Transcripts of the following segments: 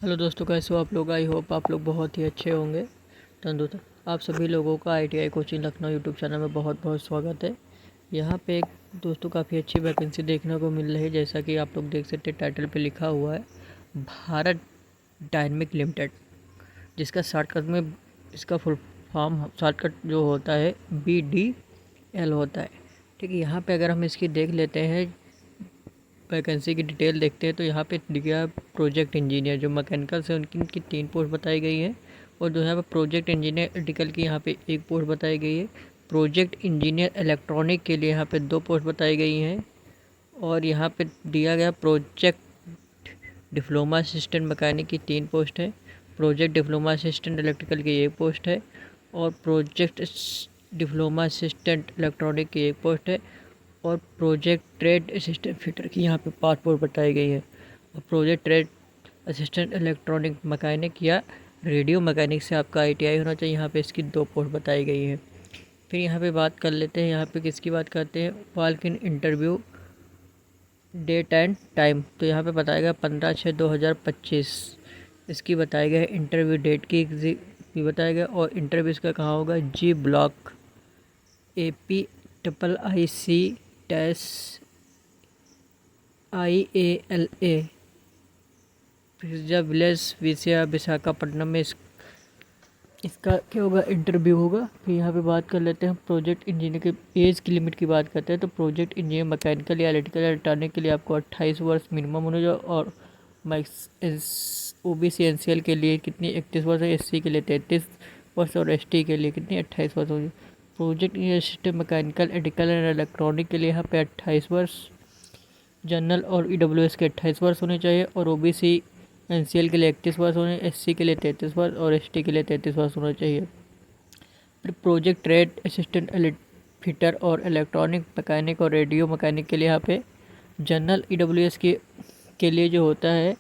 Hello दोस्तों, कैसे हो आप लोग। आई होप आप लोग बहुत ही अच्छे होंगे, तंदुरुस्त। आप सभी लोगों का ITI coaching Lucknow YouTube channel में बहुत बहुत स्वागत है। यहाँ पे एक दोस्तों काफ़ी अच्छी वैकेंसी देखने को मिल रही है। जैसा कि आप लोग देख सकते हैं, टाइटल पे लिखा हुआ है भारत डायनेमिक लिमिटेड, जिसका शॉर्टकट में इसका फुल फॉर्म शॉर्टकट जो होता है BDL होता है। ठीक है, यहाँ पे अगर हम इसकी देख लेते हैं वैकेंसी की डिटेल देखते हैं तो यहाँ पे दिया है प्रोजेक्ट इंजीनियर, जो मैकेनिकल से उनकी 3 पोस्ट बताई गई है। और जो यहाँ पे प्रोजेक्ट इंजीनियर इलेक्ट्रिकल की यहाँ पे 1 पोस्ट बताई गई है। प्रोजेक्ट इंजीनियर इलेक्ट्रॉनिक के लिए यहाँ पे 2 पोस्ट बताई गई हैं। और यहाँ पे दिया गया प्रोजेक्ट डिप्लोमा असिस्टेंट मैकेनिक की 3 पोस्ट है। प्रोजेक्ट डिप्लोमा असिस्टेंट इलेक्ट्रिकल की 1 पोस्ट है। और प्रोजेक्ट डिप्लोमा असिस्टेंट इलेक्ट्रॉनिक की 1 पोस्ट है। और प्रोजेक्ट ट्रेड असिस्टेंट फिटर की यहाँ पे 5 पोस्ट बताई गई है। और project trade assistant electronic mechanic या रेडियो मैकेनिक से आपका आईटीआई होना चाहिए। यहाँ पे इसकी 2 पोस्ट बताई गई है। फिर यहाँ पे बात कर लेते हैं, यहाँ पे किसकी बात करते हैं, walk in interview date and time. तो यहाँ पे बताया गया 15/6/2025 इसकी बताया गया है। इंटरव्यू डेट की भी बताया गया। और इंटरव्यू इसका कहाँ होगा, G block APIIC-IALA village Visakhapatnam में इसका क्या होगा, इंटरव्यू होगा। फिर यहाँ पे बात कर लेते हैं प्रोजेक्ट इंजीनियर के एज की लिमिट की बात करते हैं। तो प्रोजेक्ट इंजीनियर मैकेनिकल या इलेक्ट्रिकल या इलेक्ट्रॉनिक के लिए आपको 28 वर्ष मिनिमम होना चाहिए। और OBC NCL के लिए कितनी 31 वर्ष है, SC के लिए 33 वर्ष और ST के लिए कितनी 28 वर्ष होगी। Project engineer system mechanical electrical and electronic के लिए यहाँ पे 28 वर्ष, जनरल और EWS के 28 वर्ष होने चाहिए। और OBC NCL के लिए 31 वर्ष होने, SC के लिए 33 वर्ष और ST के लिए 33 वर्ष होना चाहिए। फिर प्रोजेक्ट ट्रेड असिस्टेंट फिटर और इलेक्ट्रॉनिक मैकेनिक और रेडियो मैकेनिक के लिए यहाँ पे जनरल EWS के लिए जो होता है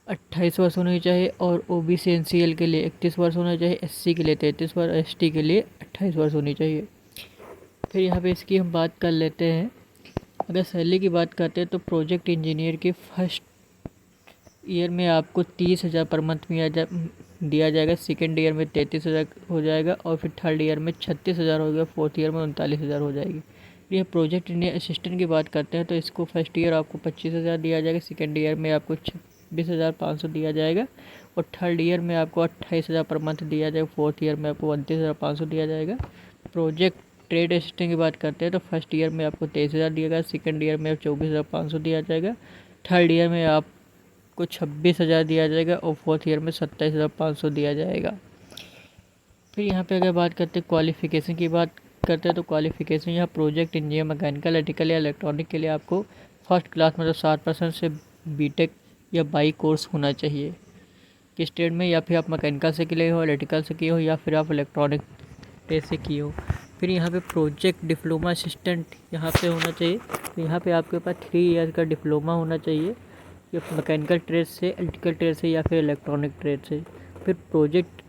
28 वर्ष होने चाहिए। और OBC NCL के लिए 31 वर्ष होना चाहिए, SC के लिए 33 वर्ष, ST के लिए 28 वर्ष होनी चाहिए। फिर यहाँ पे इसकी हम बात कर लेते हैं। अगर सैलरी की बात करते हैं तो प्रोजेक्ट इंजीनियर के फर्स्ट ईयर में आपको 30,000 पर मंथ दिया जाएगा। सेकेंड ईयर में 33,000 हो जाएगा। और फिर थर्ड ईयर में 36,000 हो गया। फोर्थ ईयर में 39,000 हो जाएगी। ये प्रोजेक्ट इंजीनियर असिस्टेंट की बात करते हैं तो इसको फर्स्ट ईयर आपको 25,000 दिया जाएगा। सेकेंड ईयर में आपको 26,500 दिया जाएगा। और थर्ड ईयर में आपको 28,000 पर मंथ दिया जाएगा। फोर्थ ईयर में आपको 29,500 दिया जाएगा। प्रोजेक्ट ट्रेड असिस्टेंट की बात करते हैं तो फर्स्ट ईयर में आपको 23,000 दिया जाएगा। सेकेंड ईयर में 24,500 दिया जाएगा। थर्ड ईयर में आपको 26,000 दिया जाएगा। और फोर्थ ईयर में 27,500 दिया जाएगा। फिर यहाँ पे अगर बात करते हैं क्वालिफ़िकेशन की बात करते हैं तो क्वालिफ़िकेशन यहाँ प्रोजेक्ट इंजीनियर मैकेनिकल इलेक्ट्रिकल या इलेक्ट्रॉनिक के लिए आपको फर्स्ट क्लास मतलब 60% से BTech या बाई कोर्स होना चाहिए किस ट्रेड में, या फिर आप मैकेनिकल से किए हो, इलेक्ट्रिकल से किए हो, या फिर आप इलेक्ट्रॉनिक ट्रेड से किए हो। फिर यहाँ पे प्रोजेक्ट डिप्लोमा असिस्टेंट यहाँ पे होना चाहिए। तो यहाँ पे आपके पास 3 ईयर का डिप्लोमा होना चाहिए, या मैकेनिकल ट्रेड से, इलेक्ट्रिकल ट्रेड से, या फिर इलेक्ट्रॉनिक ट्रेड से। फिर प्रोजेक्ट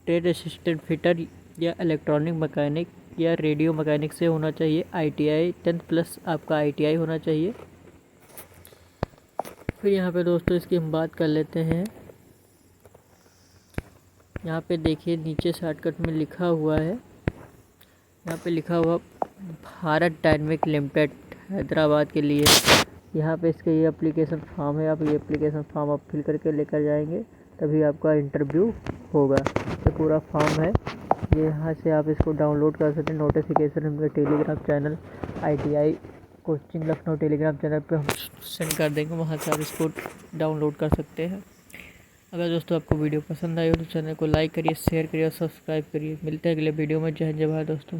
ट्रेड असिस्टेंट फिटर या इलेक्ट्रॉनिक मैकेनिक या रेडियो मैकेनिक से होना चाहिए। ITI 10+ आपका ITI होना चाहिए। फिर यहाँ पे दोस्तों इसकी हम बात कर लेते हैं। यहाँ पे देखिए नीचे शॉर्टकट में लिखा हुआ है, यहाँ पे लिखा हुआ भारत डायनेमिक लिमिटेड हैदराबाद के लिए। यहाँ पे इसका ये एप्लीकेशन फॉर्म है। आप ये एप्लीकेशन फॉर्म आप फिल करके लेकर जाएंगे, तभी आपका इंटरव्यू होगा। ये पूरा फॉर्म है, ये यहाँ से आप इसको डाउनलोड कर सकते हैं। नोटिफिकेशन हमें Telegram channel ITI coaching Lucknow Telegram channel पे हम सेंड कर देंगे, वहाँ से आप इसको डाउनलोड कर सकते हैं। अगर दोस्तों आपको वीडियो पसंद आई हो तो चैनल को लाइक करिए, शेयर करिए और सब्सक्राइब करिए। मिलते हैं अगले वीडियो में। जय हिंद, जय भारत दोस्तों।